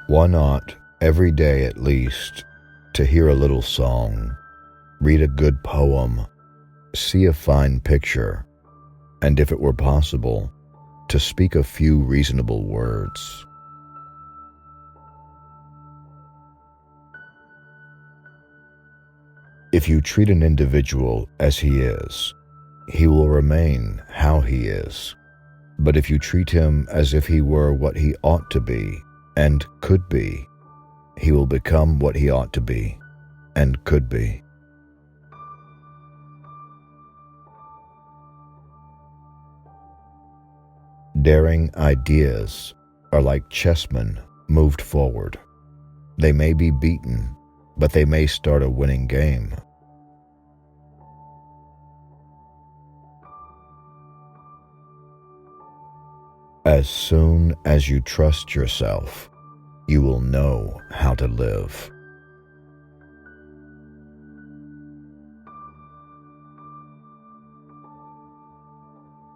One ought, every day at least, to hear a little song, read a good poem, see a fine picture, and if it were possible, to speak a few reasonable words. If you treat an individual as he is, he will remain how he is. But if you treat him as if he were what he ought to be and could be, he will become what he ought to be and could be. Daring ideas are like chessmen moved forward. They may be beaten, but they may start a winning game. As soon as you trust yourself, you will know how to live.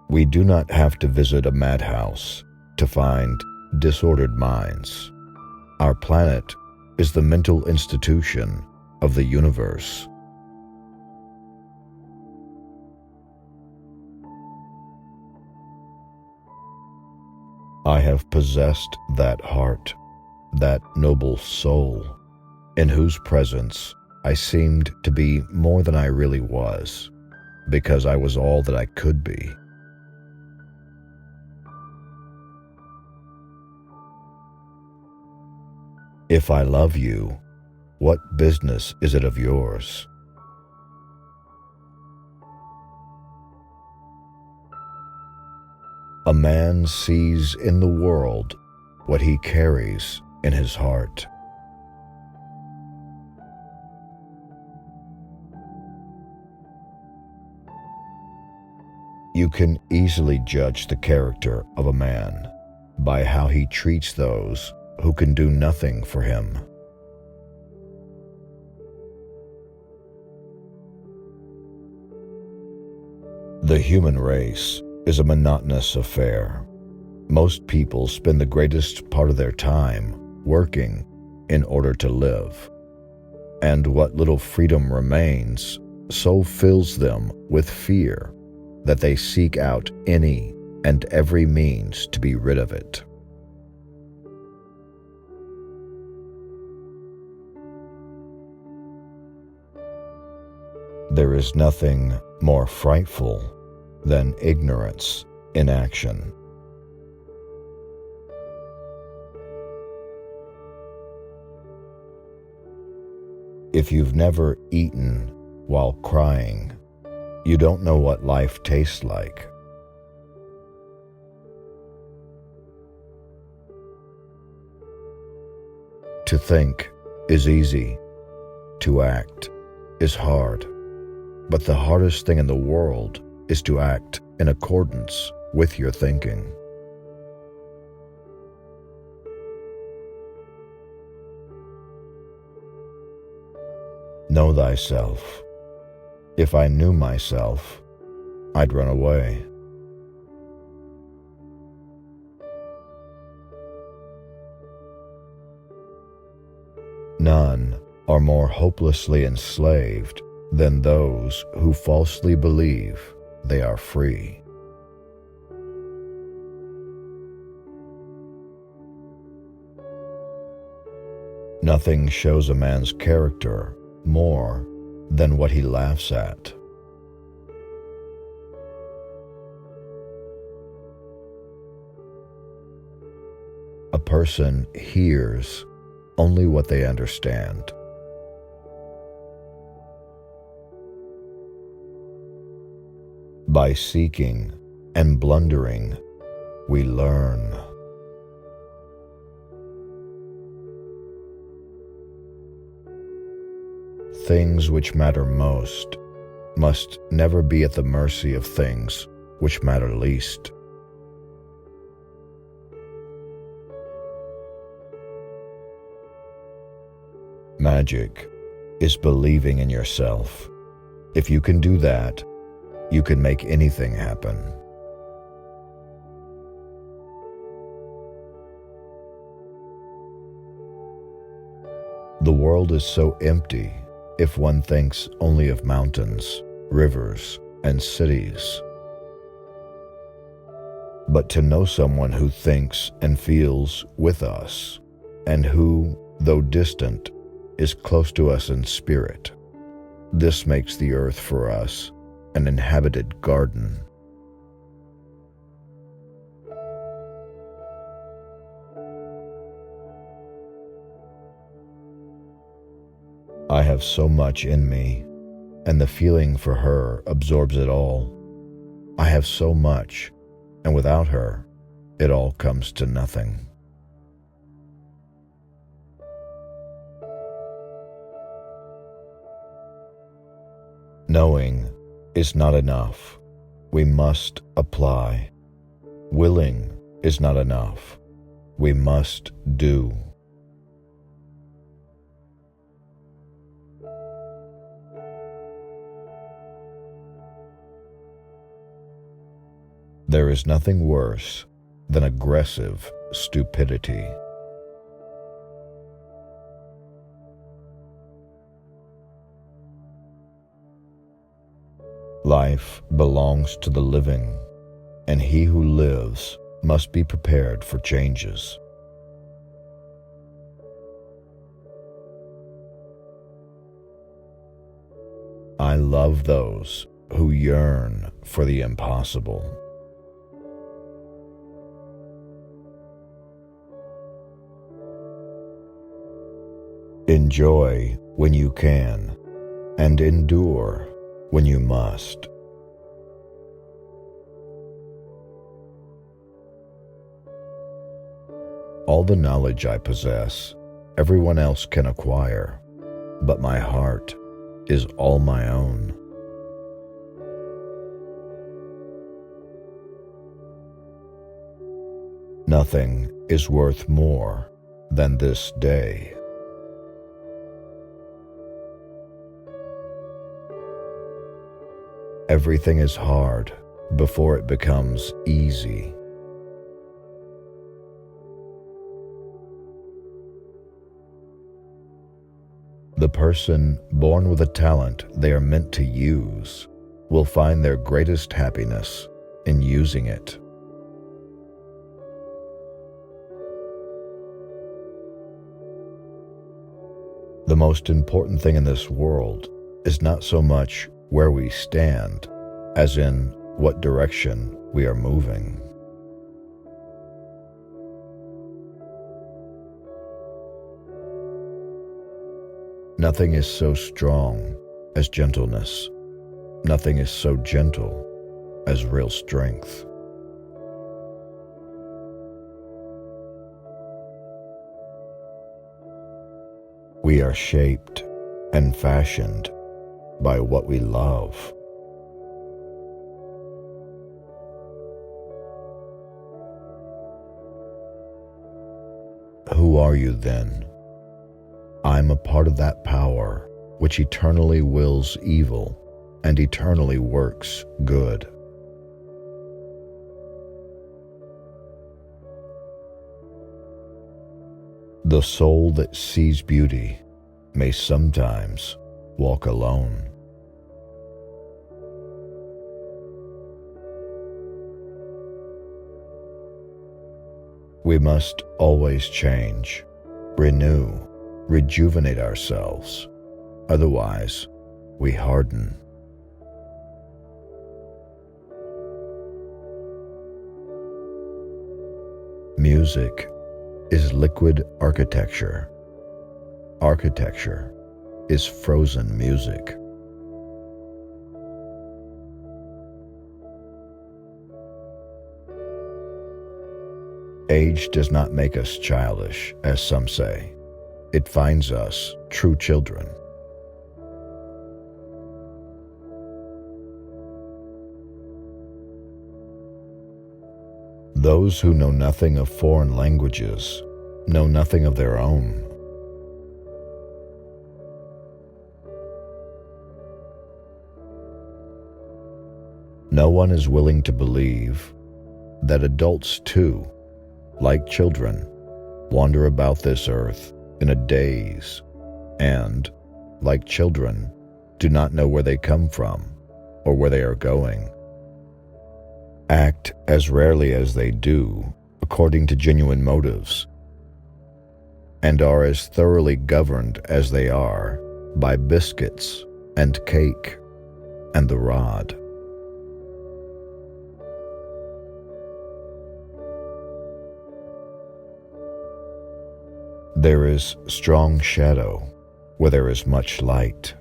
We do not have to visit a madhouse to find disordered minds. Our planet is the mental institution of the universe. I have possessed that heart, that noble soul, in whose presence I seemed to be more than I really was, because I was all that I could be. If I love you, what business is it of yours? A man sees in the world what he carries in his heart. You can easily judge the character of a man by how he treats those who can do nothing for him. The human race is a monotonous affair. Most people spend the greatest part of their time working in order to live, and what little freedom remains so fills them with fear that they seek out any and every means to be rid of it. There is nothing more frightful than ignorance in action. If you've never eaten while crying, you don't know what life tastes like. To think is easy, to act is hard, but the hardest thing in the world is to act in accordance with your thinking. Know thyself. If I knew myself, I'd run away. None are more hopelessly enslaved than those who falsely believe they are free. Nothing shows a man's character more than what he laughs at. A person hears only what they understand. By seeking and blundering, we learn. Things which matter most must never be at the mercy of things which matter least. Magic is believing in yourself. If you can do that, you can make anything happen. The world is so empty if one thinks only of mountains, rivers, and cities. But to know someone who thinks and feels with us, and who, though distant, is close to us in spirit, this makes the earth for us an inhabited garden. I have so much in me, and the feeling for her absorbs it all. I have so much, and without her, it all comes to nothing. Knowing is not enough. We must apply. Willing is not enough. We must do. There is nothing worse than aggressive stupidity. Life belongs to the living, and he who lives must be prepared for changes. I love those who yearn for the impossible. Enjoy when you can, and endure when you must. All the knowledge I possess, everyone else can acquire, but my heart is all my own. Nothing is worth more than this day. Everything is hard before it becomes easy. The person born with a talent they are meant to use will find their greatest happiness in using it. The most important thing in this world is not so much where we stand, as in what direction we are moving. Nothing is so strong as gentleness. Nothing is so gentle as real strength. We are shaped and fashioned by what we love. Who are you then? I'm a part of that power which eternally wills evil and eternally works good. The soul that sees beauty may sometimes walk alone. We must always change, renew, rejuvenate ourselves. Otherwise, we harden. Music is liquid architecture. Architecture is frozen music. Age does not make us childish, as some say. It finds us true children. Those who know nothing of foreign languages know nothing of their own. No one is willing to believe that adults too, like children, wander about this earth in a daze, and, like children, do not know where they come from or where they are going. Act as rarely as they do according to genuine motives, and are as thoroughly governed as they are by biscuits and cake and the rod. There is strong shadow where there is much light.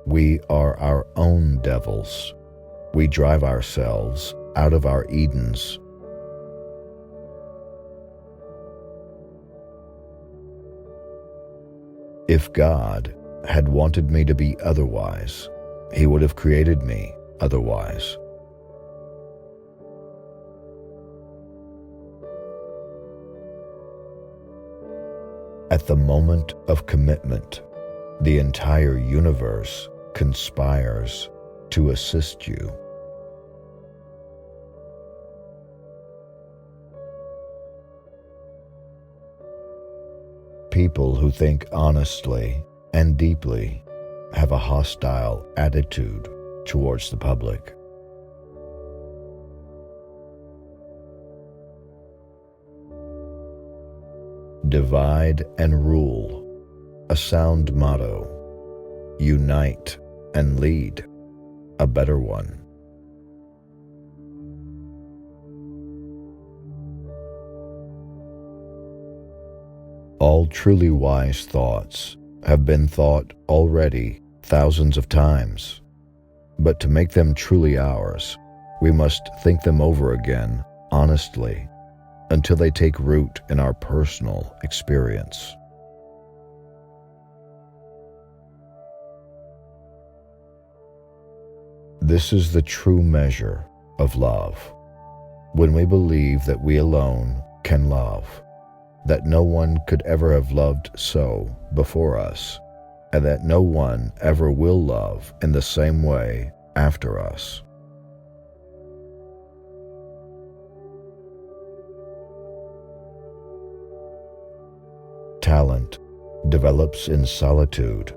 We are our own devils. We drive ourselves out of our Edens. If God had wanted me to be otherwise, He would have created me otherwise. At the moment of commitment, the entire universe conspires to assist you. People who think honestly and deeply have a hostile attitude towards the public. Divide and rule, a sound motto. Unite and lead, a better one. All truly wise thoughts have been thought already thousands of times, but to make them truly ours, we must think them over again honestly until they take root in our personal experience. This is the true measure of love, when we believe that we alone can love, that no one could ever have loved so before us, and that no one ever will love in the same way after us. Talent develops in solitude.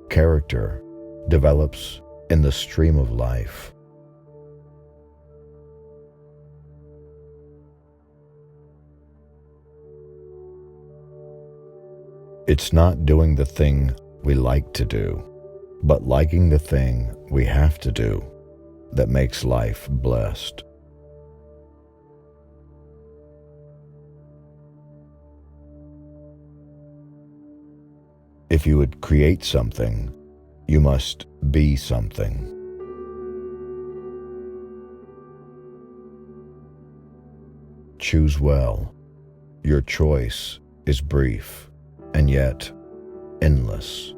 Character develops in the stream of life. It's not doing the thing we like to do, but liking the thing we have to do that makes life blessed. If you would create something, you must be something. Choose well. Your choice is brief and yet endless.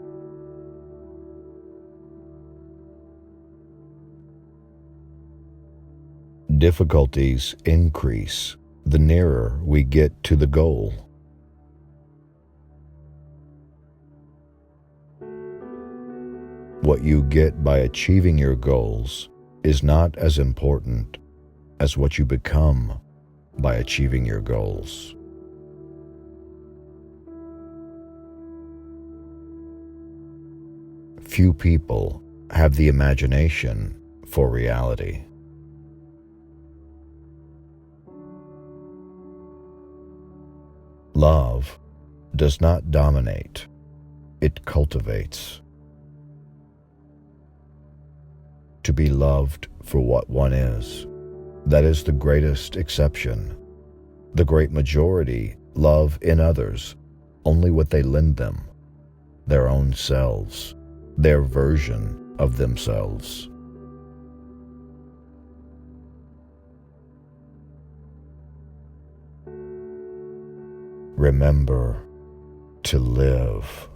Difficulties increase the nearer we get to the goal. What you get by achieving your goals is not as important as what you become by achieving your goals. Few people have the imagination for reality. Love does not dominate, it cultivates. To be loved for what one is, that is the greatest exception. The great majority love in others only what they lend them, their own selves, their version of themselves. Remember to live.